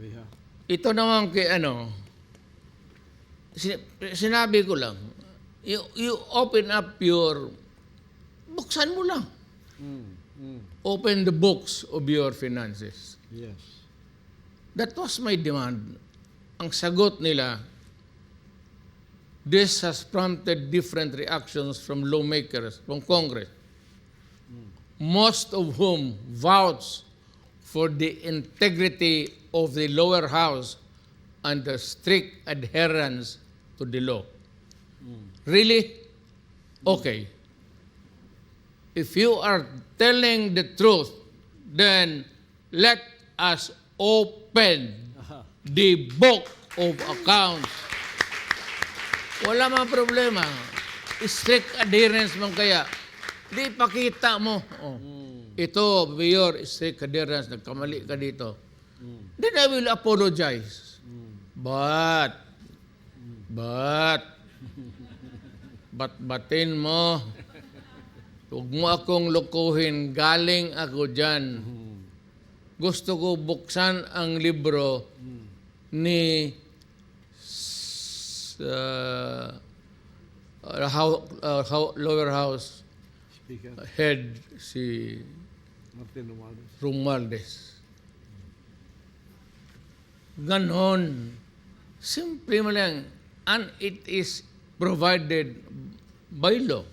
Yeah. Ito naman kay sinabi ko lang, you open up buksan mo lang. Open the books of your finances. Yes. That was my demand. Ang sagot nila, this has prompted different reactions from lawmakers, from Congress, most of whom vouch for the integrity of the lower house and the strict adherence to the law. Really? Okay. If you are telling the truth, then let us open the book of accounts. Wala mang problema. Strict adherence man kaya. Di pakita mo. Ito, Mayor, strict adherence. Nagkamali ka dito. Then I will apologize. Batin mo. Huwag mo akong lukuhin. Galing ako dyan. Gusto ko buksan ang libro ni lower house Speaker head si Martin Romualdez. Romualdez. Ganon. Simple mo lang. And it is provided by law.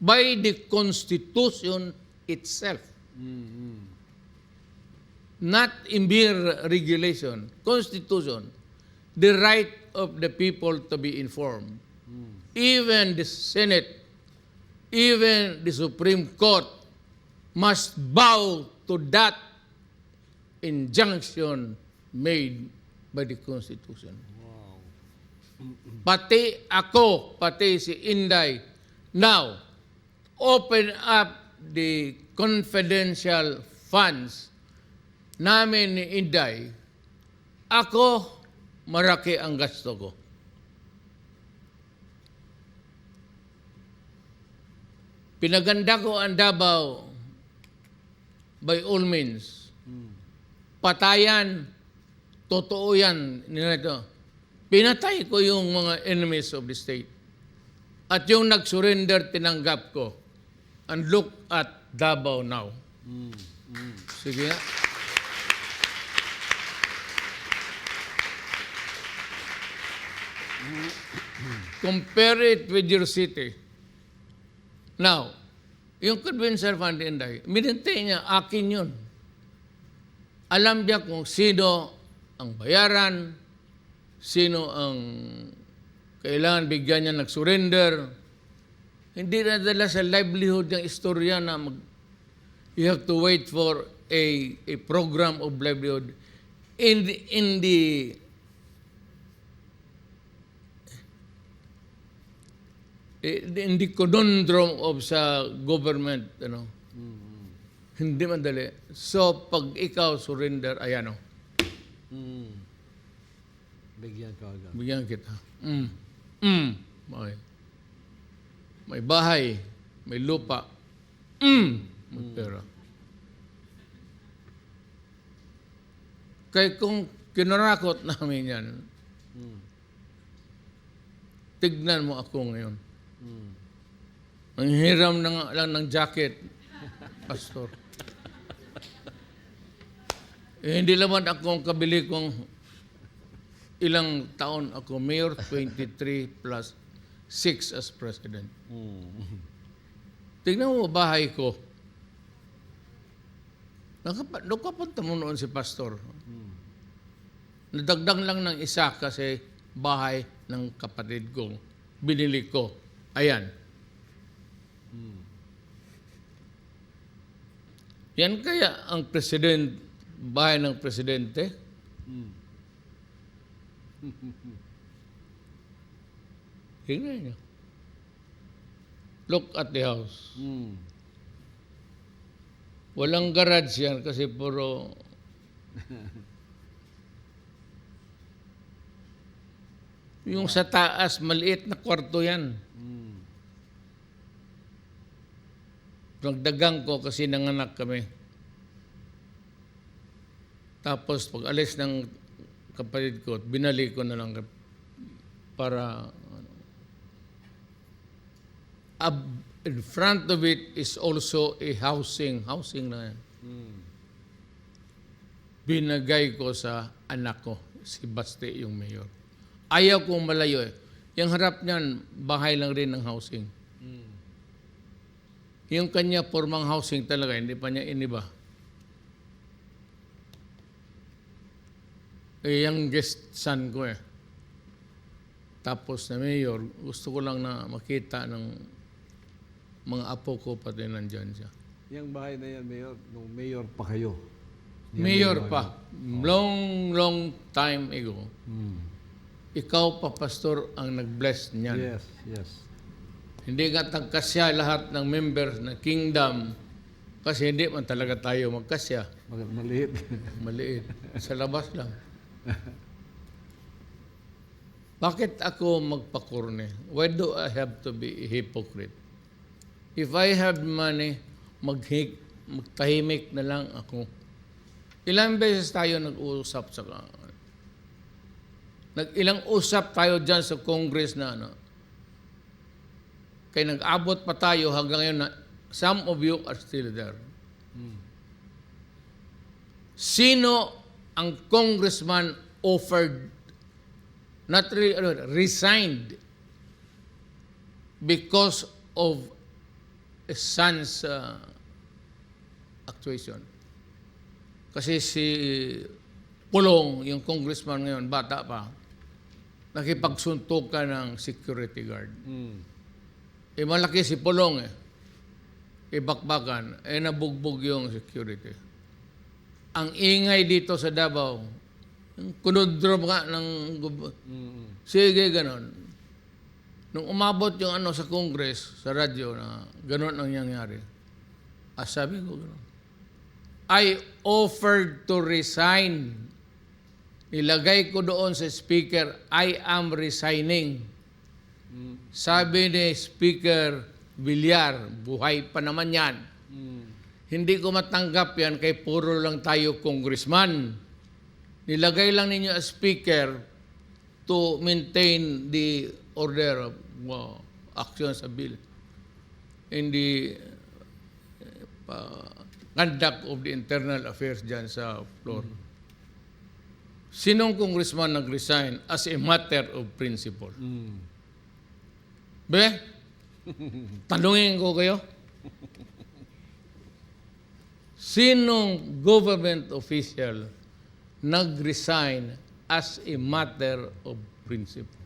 By the Constitution itself. Not in mere regulation. Constitution. The right of the people to be informed. Even the Senate, even the Supreme Court must bow to that injunction made by the Constitution. Wow. Pati ako, pati si Inday, now, open up the confidential funds namin ni Inday. Ako, maraki ang gasto ko. Pinaganda ko ang Davao by all means. Patayan, totoo yan. Pinatay ko yung mga enemies of the state. At yung nag-surrender, tinanggap ko. And look at Davao now. Sige nga. Compare it with your city. Now, yung conventional fund Inday, minintay niya, akin yun. Alam niya kung sino ang bayaran, sino ang kailangan bigyan niya nag-surrender. Hindi na dala sa livelihood ng istorya na you have to wait for a program of livelihood in the conundrum of sa government, Hindi madali. So, pag ikaw surrender, ayan o. Bigyan ka agad. Bigyan kita. Okay. May bahay, may lupa, may pera. Kaya kung kinarakot namin yan, tignan mo ako ngayon. Ang hiram lang ng jacket, pastor. Hindi naman ako ang kabili kong ilang taon ako, mayor, 23 plus 6 as president. Tignan mo bahay ko. Nakapunta mo noon si pastor. Nadagdag lang ng isa kasi bahay ng kapatid kong binili ko. Ayan. Yan kaya ang bahay ng presidente? Tingnan niyo. Look at the house. Walang garage yan kasi puro yung sa taas, maliit na kwarto yan. Nagdagang ko kasi nanganak kami. Tapos pag alis ng kapatid ko, binalik ko na lang para in front of it is also a housing na yan. Binagay ko sa anak ko, si Baste, yung mayor. Ayaw kong malayo eh. Yung harap niyan, bahay lang rin ng housing. Yung kanya formang housing talaga, hindi pa niya iniba. Eh, yung guest son ko eh. Tapos na mayor, gusto ko lang na makita ng mga apo ko pati nandyan siya. Yung bahay na yan, Mayor, nung mayor pa kayo. Mayor pa. Long time ago. Ikaw pa, Pastor, ang nag-bless niyan. Yes, yes. Hindi ka tagkasya lahat ng members ng kingdom kasi hindi man talaga tayo magkasya. Maliit. Maliit. Sa labas lang. Bakit ako magpakurne? Why do I have to be a hypocrite? If I have money, magtahimik na lang ako. Ilang beses tayo nag-uusap sa ilang usap tayo dyan sa Congress na kaya nag-abot pa tayo hanggang ngayon na some of you are still there. Sino ang congressman offered, not really, resigned because of a son's actuation? Kasi si Pulong, yung congressman ngayon, bata pa, nakipagsuntukan ng security guard. Eh malaki si Pulong eh. Ibakbakan, eh nabugbog yung security. Ang ingay dito sa Davao, yung kunodrom nga ng sige, ganon. Nung umabot yung sa Congress, sa radyo, na ganon ang nangyari. Sabi ko ganon. I offered to resign. Nilagay ko doon sa speaker, I am resigning. Sabi ni Speaker Villar, buhay pa naman yan. Hindi ko matanggap yan kay puro lang tayo congressman. Nilagay lang ninyo as speaker to maintain the order of action sa bill. In the conduct of the internal affairs dyan sa floor. Sinong congressman nag-resign as a matter of principle? Be? Tanungin ko kayo. Sinong government official nag-resign as a matter of principle?